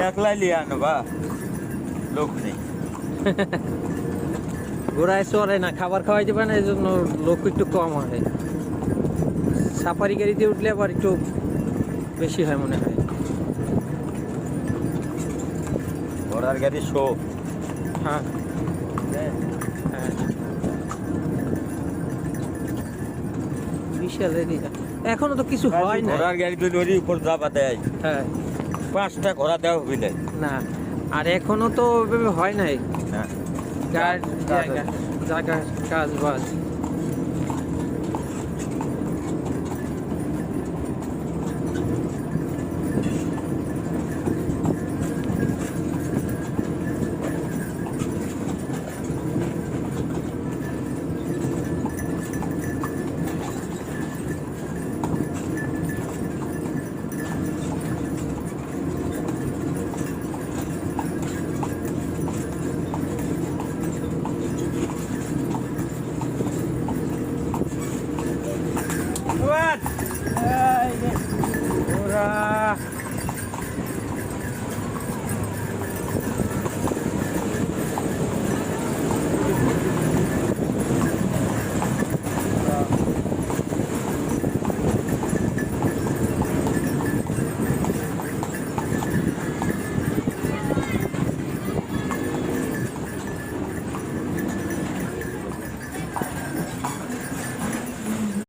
একলাই লিয়ে আনবা লোক নেই। ঘোড়ায় চড়ে না, খাবার খাওয়াই দেবে না, এই জন্য লোক একটু কম হয়। সাফারি গাড়িতে উঠলে আবার একটু বেশি হয় মনে হয়। ঘোড়ার গাড়ি শো। হ্যাঁ হ্যাঁ, বিশাল এরিয়া। এখনো তো কিছু হয় না। ঘোড়ার গাড়ি তো নদীর উপর যাবা দেয়, হ্যাঁ 5টা ঘোড়া দেওয়া হইলে না, আর এখনো তো ওইভাবে হয় নাই। হ্যাঁ জায়গা জায়গা কাজ বাজ